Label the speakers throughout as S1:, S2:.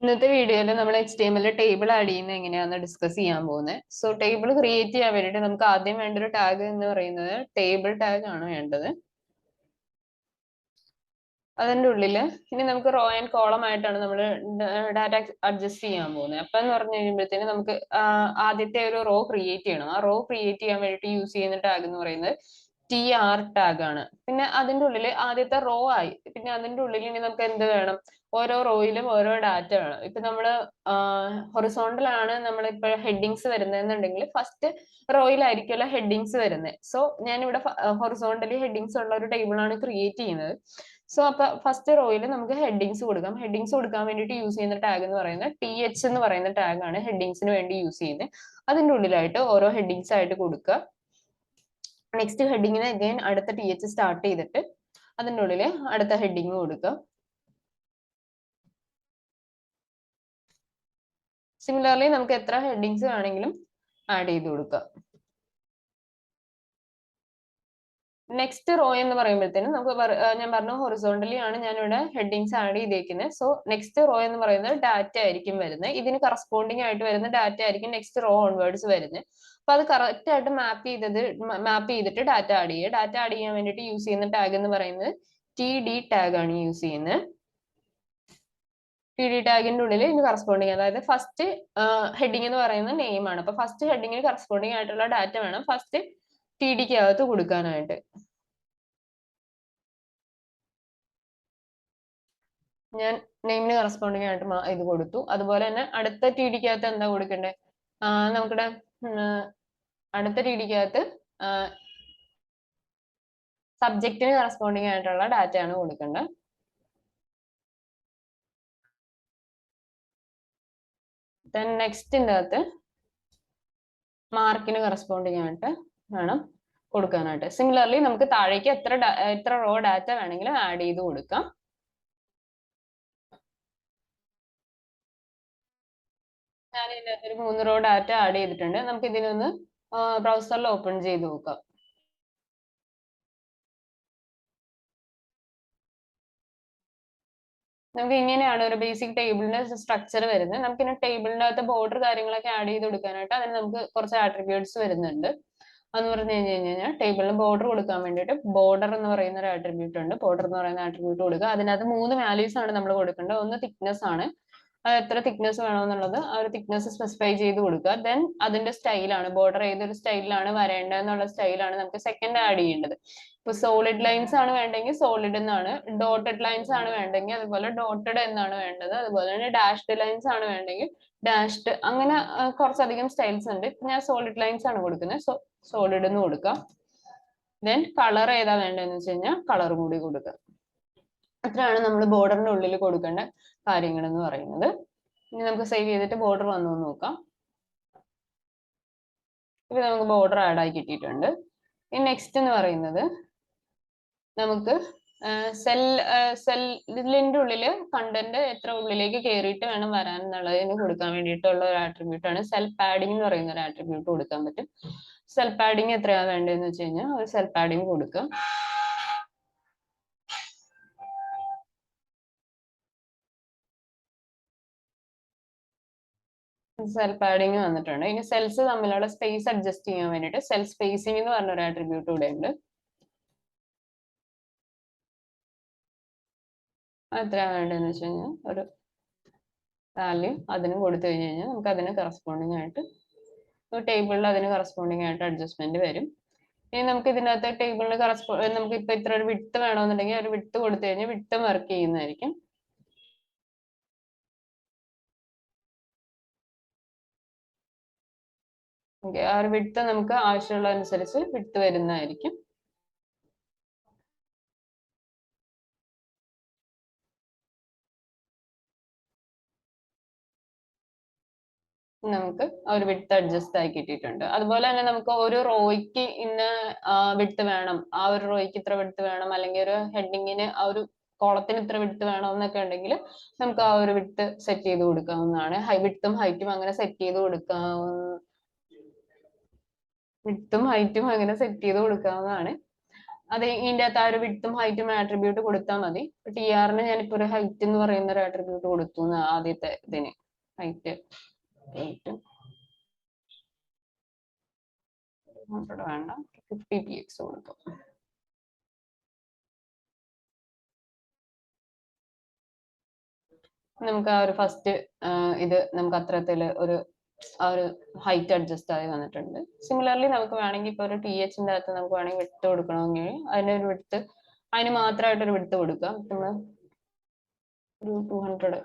S1: ഇന്നത്തെ വീഡിയോയിൽ നമ്മൾ HTML ടേബിൾ ആഡ് ചെയ്യുന്നത് എങ്ങനെയാണെന്ന് ഡിസ്കസ് ചെയ്യാൻ പോകുന്നത്. സോ ടേബിൾ ക്രിയേറ്റ് ചെയ്യാൻ വേണ്ടിയിട്ട് നമുക്ക് ആദ്യം വേണ്ട ഒരു ടാഗ് എന്ന് പറയുന്നത് ടേബിൾ ടാഗ് ആണ് വേണ്ടത്. അതിൻ്റെ ഉള്ളിൽ ഇനി നമുക്ക് റോ ആൻഡ് കോളം ആയിട്ടാണ് നമ്മൾ ഡാറ്റ അഡ്ജസ്റ്റ് ചെയ്യാൻ പോകുന്നത്. അപ്പം എന്ന് പറഞ്ഞു കഴിയുമ്പോഴത്തേന് നമുക്ക് ആദ്യത്തെ ഒരു റോ ക്രിയേറ്റ് ചെയ്യണം. ആ റോ ക്രിയേറ്റ് ചെയ്യാൻ വേണ്ടിയിട്ട് യൂസ് ചെയ്യുന്ന ടാഗ് എന്ന് പറയുന്നത് TR ടാഗ് ആണ്. പിന്നെ അതിൻ്റെ ഉള്ളിൽ ആദ്യത്തെ റോ ആയി. പിന്നെ അതിൻ്റെ ഉള്ളിൽ ഇനി നമുക്ക് എന്ത് വേണം? ഓരോ റോയിലും ഓരോ ഡാറ്റ വേണം. ഇപ്പൊ നമ്മള് ഹൊറിസോണ്ടൽ ആണ് നമ്മളിപ്പോ ഹെഡിങ്സ് വരുന്നതെന്നുണ്ടെങ്കിൽ ഫസ്റ്റ് റോയിലായിരിക്കുമല്ലോ ഹെഡിങ്സ് വരുന്നത്. സോ ഞാനിവിടെ ഹൊറിസോണ്ടലി ഹെഡിങ്സ് ഉള്ള ഒരു ടേബിൾ ആണ് ക്രിയേറ്റ് ചെയ്യുന്നത്. സോ അപ്പൊ ഫസ്റ്റ് റോയിൽ നമുക്ക് ഹെഡിങ്സ് കൊടുക്കാം. ഹെഡിങ്സ് കൊടുക്കാൻ വേണ്ടിയിട്ട് യൂസ് ചെയ്യുന്ന ടാഗ് എന്ന് പറയുന്നത് TH എന്ന് പറയുന്ന ടാഗ് ആണ് ഹെഡിങ്സിന് വേണ്ടി യൂസ് ചെയ്യുന്നത്. അതിൻ്റെ ഉള്ളിലായിട്ട് ഓരോ ഹെഡിങ്സ് ആയിട്ട് കൊടുക്കുക. നെക്സ്റ്റ് ഹെഡിങ്ങിന് അഗൈൻ അടുത്ത TH സ്റ്റാർട്ട് ചെയ്തിട്ട് അതിൻ്റെ ഉള്ളിൽ അടുത്ത ഹെഡിങ് കൊടുക്കുക. സിമിലർലി നമുക്ക് എത്ര ഹെഡിങ്സ് വേണമെങ്കിലും ആഡ് ചെയ്ത് കൊടുക്കുക. നെക്സ്റ്റ് റോ എന്ന് പറയുമ്പോഴത്തേനും നമുക്ക് ഞാൻ പറഞ്ഞു ഹൊറിസോണ്ടലി ആണ് ഞാനിവിടെ ഹെഡിങ്സ് ആഡ് ചെയ്തേക്കുന്നത്. സോ നെക്സ്റ്റ് റോ എന്ന് പറയുന്നത് ഡാറ്റ ആയിരിക്കും വരുന്നത്. ഇതിന് കറസ്പോണ്ടിങ് ആയിട്ട് വരുന്ന ഡാറ്റ ആയിരിക്കും നെക്സ്റ്റ് റോ ഓൺവേർഡ്സ് വരുന്നത്. അപ്പൊ അത് കറക്റ്റ് ആയിട്ട് മാപ്പ് ചെയ്തിട്ട് ഡാറ്റ ആഡ് ചെയ്യുക. ഡാറ്റ ആഡ് ചെയ്യാൻ വേണ്ടിയിട്ട് യൂസ് ചെയ്യുന്ന ടാഗ് എന്ന് പറയുന്നത് TD ടാഗ് ആണ് യൂസ് ചെയ്യുന്നത്. TD ടാഗിന്റെ ഉള്ളിൽ ഇതിന് കറസ്പോണ്ടിങ്, അതായത് ഫസ്റ്റ് ഹെഡിങ് എന്ന് പറയുന്ന നെയിം ആണ്. അപ്പൊ ഫസ്റ്റ് ഹെഡിങ്ങിന് കറസ്പോണ്ടിങ് ആയിട്ടുള്ള ഡാറ്റ വേണം ഫസ്റ്റ് TDക്ക് അകത്ത് കൊടുക്കാനായിട്ട്. ഞാൻ നെയിമിന് കറസ്പോണ്ടിങ് ആയിട്ട് ഇത് കൊടുത്തു. അതുപോലെ തന്നെ അടുത്ത TDക്ക് അകത്ത് എന്താ കൊടുക്കണ്ടേ? നമുക്കിവിടെ അടുത്ത TDക്ക് അകത്ത് സബ്ജക്റ്റിന് കറസ്പോണ്ടിങ് ആയിട്ടുള്ള ഡാറ്റ ആണ് കൊടുക്കേണ്ടത്. ദെൻ നെക്സ്റ്റിൻ്റെ അകത്ത് മാർക്കിന് കറസ്പോണ്ടിങ് ആയിട്ട് വേണം കൊടുക്കാനായിട്ട്. സിമിലർലി നമുക്ക് താഴേക്ക് എത്ര റോ ഡാറ്റ വേണമെങ്കിലും ആഡ് ചെയ്ത് കൊടുക്കാം. ഞാൻ ഇതിനകത്ത് ഒരു 3 റോ ഡാറ്റ ആഡ് ചെയ്തിട്ടുണ്ട്. നമുക്ക് ഇതിനൊന്ന് ബ്രൗസറിൽ ഓപ്പൺ ചെയ്ത് നോക്കാം. നമുക്ക് ഇങ്ങനെയാണ് ഒരു ബേസിക് ടേബിളിന്റെ സ്ട്രക്ചർ വരുന്നത്. നമുക്ക് ഇനി ടേബിളിന്റെ അകത്ത് ബോർഡർ കാര്യങ്ങളൊക്കെ ആഡ് ചെയ്ത് കൊടുക്കാനായിട്ട് അതിന് നമുക്ക് കുറച്ച് ആട്രിബ്യൂട്ട്സ് വരുന്നുണ്ട്. അതെന്ന് പറഞ്ഞു കഴിഞ്ഞാൽ ടേബിളിന് ബോർഡർ കൊടുക്കാൻ വേണ്ടിയിട്ട് ബോർഡർ എന്ന് പറയുന്ന ഒരു ആട്രിബ്യൂട്ട് ഉണ്ട്. ബോർഡർ എന്ന് പറയുന്ന ആട്രിബ്യൂട്ട് കൊടുക്കുക. അതിനകത്ത് 3 വാല്യൂസ് ആണ് നമ്മൾ കൊടുക്കേണ്ടത്. ഒന്ന് തിക്നെസ് ആണ്, അത് എത്ര തിക്നെസ് വേണമെന്നുള്ളത് ആ ഒരു തിക്നെസ് സ്പെസിഫൈ ചെയ്ത് കൊടുക്കുക. ദെൻ അതിന്റെ സ്റ്റൈലാണ്, ബോർഡർ ഏതൊരു സ്റ്റൈലിലാണ് വരേണ്ടത് എന്നുള്ള സ്റ്റൈലാണ് നമുക്ക് സെക്കൻഡ് ആഡ് ചെയ്യേണ്ടത്. ഇപ്പൊ സോളിഡ് ലൈൻസ് ആണ് വേണ്ടെങ്കിൽ സോളിഡ് എന്നാണ്, ഡോട്ടഡ് ലൈൻസ് ആണ് വേണ്ടെങ്കിൽ അതുപോലെ ഡോട്ടഡ് എന്നാണ് വേണ്ടത്. അതുപോലെ തന്നെ ഡാഷ്ഡ് ലൈൻസ് ആണ് വേണ്ടെങ്കിൽ ഡാഷ്ഡ്. അങ്ങനെ കുറച്ചധികം സ്റ്റൈൽസ് ഉണ്ട്. ഞാൻ സോളിഡ് ലൈൻസ് ആണ് കൊടുക്കുന്നത്. സോ സോളിഡ് എന്ന് കൊടുക്കാം. ദെൻ കളർ ഏതാ വേണ്ടതെന്ന് വെച്ച് കഴിഞ്ഞാൽ കളർ കൂടി കൊടുക്കുക. അത്രയാണ് നമ്മൾ ബോർഡറിന്റെ ഉള്ളിൽ കൊടുക്കേണ്ട കാര്യങ്ങൾ എന്ന് പറയുന്നത്. ഇനി നമുക്ക് സേവ് ചെയ്തിട്ട് ബോർഡർ വന്നു നോക്കാം. ഇപ്പൊ നമുക്ക് ബോർഡർ ആഡ് ആയി കിട്ടിയിട്ടുണ്ട്. ഇനി നെക്സ്റ്റ് എന്ന് പറയുന്നത് നമുക്ക് സെല്ലിന്റെ ഉള്ളിൽ കണ്ടന്റ് എത്ര ഉള്ളിലേക്ക് കയറിയിട്ട് വേണം വരാൻ എന്നുള്ളതിന് കൊടുക്കാൻ വേണ്ടിയിട്ടുള്ള ഒരു ആട്രിബ്യൂട്ട് ആണ് സെൽഫ് പാഡിംഗ് എന്ന് പറയുന്ന ഒരു ആട്രിബ്യൂട്ട് കൊടുക്കാൻ പറ്റും. സെൽഫ് പാഡിംഗ് എത്രയാണ് വേണ്ടതെന്ന് വെച്ച് കഴിഞ്ഞാൽ ഒരു സെൽഫ് പാഡിംഗ് കൊടുക്കുക. സെൽഫ് പാഡിംഗ് വന്നിട്ടുണ്ട്. ഇനി സെൽസ് തമ്മിലുള്ള സ്പേസ് അഡ്ജസ്റ്റ് ചെയ്യാൻ വേണ്ടിയിട്ട് സെൽ സ്പേസിംഗ് എന്ന് പറഞ്ഞ ഒരു ആട്രിബ്യൂട്ട് ഇവിടെ ഉണ്ട്. എത്രയാണ് വേണ്ടതെന്ന് വെച്ച് കഴിഞ്ഞാൽ ഒരു വാല്യൂ അതിനും കൊടുത്തു കഴിഞ്ഞ് കഴിഞ്ഞാൽ നമുക്ക് അതിന് കറസ്പോണ്ടിങ് ആയിട്ട് ടേബിളിൽ അതിന് കറസ്പോണ്ടിങ് ആയിട്ട് അഡ്ജസ്റ്റ്മെന്റ് വരും. ഇനി നമുക്ക് ഇതിനകത്ത് ടേബിളിന് നമുക്ക് ഇപ്പൊ ഇത്ര ഒരു വിഡ്ത്ത് വേണമെന്നുണ്ടെങ്കിൽ ഒരു വിഡ്ത്ത് കൊടുത്തു കഴിഞ്ഞാൽ വിഡ്ത്ത് വർക്ക് ചെയ്യുന്നതായിരിക്കും. ഓക്കെ, ആ ഒരു വിഡ്ത്ത് നമുക്ക് ആവശ്യമുള്ള അനുസരിച്ച് വിഡ്ത്ത് വരുന്നതായിരിക്കും. നമുക്ക് ആ ഒരു വിഡ്ത്ത് അഡ്ജസ്റ്റ് ആയി കിട്ടിയിട്ടുണ്ട്. അതുപോലെ തന്നെ നമുക്ക് ഒരു റോയ്ക്ക് ഇന്ന വിഡ്ത്ത് വേണം, ആ ഒരു റോയ്ക്ക് ഇത്ര വിഡ്ത്ത് വേണം, അല്ലെങ്കിൽ ഒരു ഹെഡിങ്ങിന് ആ ഒരു കോളത്തിന് ഇത്ര വിഡ്ത്ത് വേണം എന്നൊക്കെ ഉണ്ടെങ്കിൽ നമുക്ക് ആ ഒരു വിഡ്ത്ത് സെറ്റ് ചെയ്ത് കൊടുക്കാവുന്നതാണ്. വിഡ്ത്തും ഹൈറ്റും അങ്ങനെ സെറ്റ് ചെയ്ത് വിഡ്ത്തും ഹൈറ്റും അങ്ങനെ സെറ്റ് ചെയ്ത് കൊടുക്കാവുന്നതാണ്. അത് ഇതിൻ്റെ അകത്ത് ആ ഒരു വിഡ്ത്തും ഹൈറ്റും ആട്രിബ്യൂട്ട് കൊടുത്താൽ മതി. TR ഞാനിപ്പോ ഒരു ഹൈറ്റ് എന്ന് പറയുന്ന ഒരു ആട്രിബ്യൂട്ട് കൊടുത്തു ആദ്യത്തെ ഇതിന്. ഹൈറ്റ് 8 100 വേണ്ട 50 px കൊടുക്കും. നമുക്ക് ആ ഒരു ഫസ്റ്റ് ഇത് നമുക്ക് അത്തരത്തില് ഒരു ആ ഒരു ഹൈറ്റ് അഡ്ജസ്റ്റ് ആയി വന്നിട്ടുണ്ട്. സിമിലർലി നമുക്ക് വേണമെങ്കിൽ ഇപ്പൊ ഒരു THന്റെ അകത്ത് നമുക്ക് വേണമെങ്കിൽ വിഡ്ത്ത് കൊടുക്കണമെങ്കിൽ അതിനൊരു വിഡ്ത്ത് അതിന് മാത്രമായിട്ടൊരു വിഡ്ത്ത് കൊടുക്കാം. നമ്മൾ ഒരു 200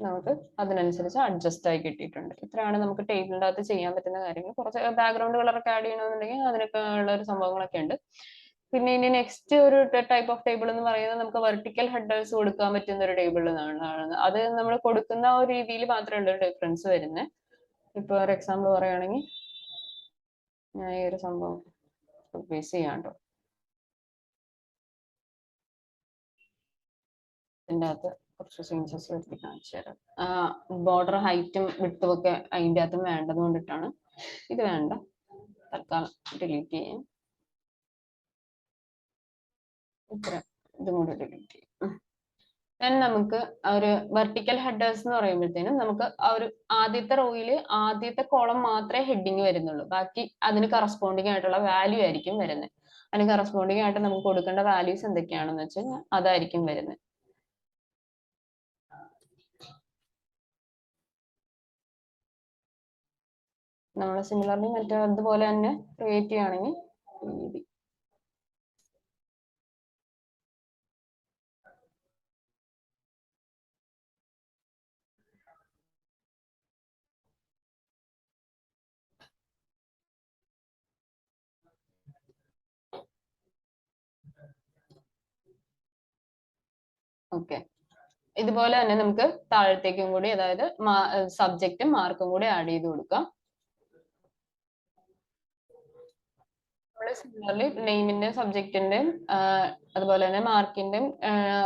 S1: നമുക്ക് അതിനനുസരിച്ച് അഡ്ജസ്റ്റ് ആയി കിട്ടിയിട്ടുണ്ട്. ഇത്രയാണ് നമുക്ക് ടേബിളിൻ്റെ അകത്ത് ചെയ്യാൻ പറ്റുന്ന കാര്യങ്ങൾ. കുറച്ച് ബാക്ക്ഗ്രൗണ്ട് കളറൊക്കെ ആഡ് ചെയ്യണമെന്നുണ്ടെങ്കിൽ അതിനൊക്കെ ഉള്ള ഒരു സംഭവങ്ങളൊക്കെ ഉണ്ട്. പിന്നെ ഇനി നെക്സ്റ്റ് ഒരു ടൈപ്പ് ഓഫ് ടേബിൾ എന്ന് പറയുന്നത് നമുക്ക് വെർട്ടിക്കൽ ഹെഡേഴ്സ് കൊടുക്കാൻ പറ്റുന്ന ഒരു ടേബിൾ ആണ്. അത് നമ്മൾ കൊടുക്കുന്ന ഒരു രീതിയിൽ മാത്രമേ ഉള്ള ഒരു ഡിഫറൻസ് വരുന്നത്. ഇപ്പൊ ഒരു എക്സാമ്പിൾ പറയുകയാണെങ്കിൽ ഞാൻ ഈ ഒരു സംഭവം ബേസ് ചെയ്യാണ്ടോ ഇതിൻ്റെ അകത്ത് കുറച്ച് ചേഞ്ചസ് വരുത്തി കാണിച്ചു തരാം. ബോർഡർ ഹൈറ്റും വിഡ്ത്തും ഒക്കെ അതിൻ്റെ അകത്തും വേണ്ടത് കൊണ്ടിട്ടാണ്. ഇത് വേണ്ട, തൽക്കാലം ഡിലീറ്റ് ചെയ്യാം. ഇത്ര ഇതും കൂടി ഡിലീറ്റ് ചെയ്യും. ദെൻ നമുക്ക് ഒരു വെർട്ടിക്കൽ ഹെഡേഴ്സ് എന്ന് പറയുമ്പോഴത്തേനും നമുക്ക് ആ ഒരു ആദ്യത്തെ റോയില് ആദ്യത്തെ കോളം മാത്രമേ ഹെഡിങ് വരുന്നുള്ളൂ. ബാക്കി അതിന് കറസ്പോണ്ടിങ് ആയിട്ടുള്ള വാല്യൂ ആയിരിക്കും വരുന്നത്. അതിന് കറസ്പോണ്ടിങ് ആയിട്ട് നമുക്ക് കൊടുക്കേണ്ട വാല്യൂസ് എന്തൊക്കെയാണെന്ന് വെച്ചാൽ അതായിരിക്കും വരുന്നത്. നമ്മൾ സിമിലർലി മറ്റേ അതുപോലെ തന്നെ ക്രിയേറ്റ് ചെയ്യുകയാണെങ്കിൽ ഓക്കെ. ഇതുപോലെ തന്നെ നമുക്ക് താഴത്തേക്കും കൂടി അതായത് സബ്ജക്റ്റും മാർക്കും കൂടി ആഡ് ചെയ്ത് കൊടുക്കാം. സിമിലർലി നെയിമിന്റെ സബ്ജക്റ്റിന്റെയും അതുപോലെ തന്നെ മാർക്കിന്റെയും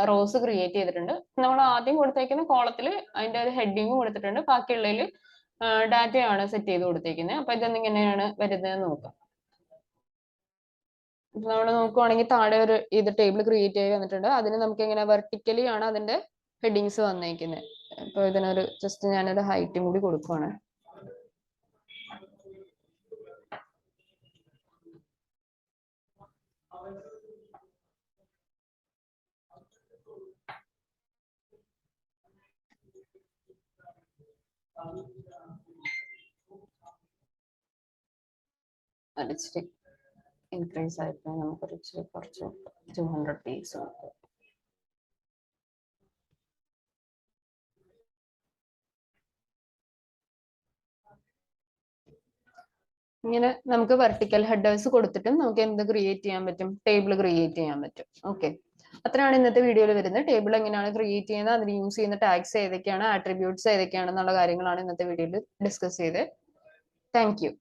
S1: റോസ് ക്രിയേറ്റ് ചെയ്തിട്ടുണ്ട്. നമ്മൾ ആദ്യം കൊടുത്തേക്കുന്ന കോളത്തിൽ അതിന്റെ ഒരു ഹെഡിങ് കൊടുത്തിട്ടുണ്ട്. ബാക്കിയുള്ളതിൽ ഡാറ്റയാണ് സെറ്റ് ചെയ്ത് കൊടുത്തേക്കുന്നത്. അപ്പൊ ഇതെങ്ങനെയാണ് വരുന്നത് നോക്കാം. നമ്മൾ നോക്കുവാണെങ്കിൽ താഴെ ഒരു ഇത് ടേബിൾ ക്രിയേറ്റ് ചെയ്ത് വന്നിട്ടുണ്ട്. അതിന് നമുക്ക് എങ്ങനെ വെർട്ടിക്കലി ആണ് അതിന്റെ ഹെഡിങ്സ് വന്നേക്കുന്നത്. അപ്പൊ ഇതിനൊരു ജസ്റ്റ് ഞാനൊരു ഹൈറ്റും കൂടി കൊടുക്കുവാണ്. ഇച്ചിരി ഇൻക്രീസ് ആയിട്ട് നമുക്കൊരു ഇച്ചിരി കുറച്ച് 200 px കൊടുക്കും. ഇങ്ങനെ നമുക്ക് വെർട്ടിക്കൽ ഹെഡേഴ്സ് കൊടുത്തിട്ടും നമുക്ക് എന്ത് ക്രിയേറ്റ് ചെയ്യാൻ പറ്റും, ടേബിൾ ക്രിയേറ്റ് ചെയ്യാൻ പറ്റും. ഓക്കെ, അത്രയാണ് ഇന്നത്തെ വീഡിയോയിൽ വരുന്നത്. ടേബിൾ എങ്ങനെയാണ് ക്രിയേറ്റ് ചെയ്യുന്നത്, അതിന് യൂസ് ചെയ്യുന്ന ടാഗ്സ് ഏതൊക്കെയാണ്, ആട്രിബ്യൂട്ട്സ് ഏതൊക്കെയാണെന്നുള്ള കാര്യങ്ങളാണ് ഇന്നത്തെ വീഡിയോയിൽ ഡിസ്കസ് ചെയ്തത്. Thank you.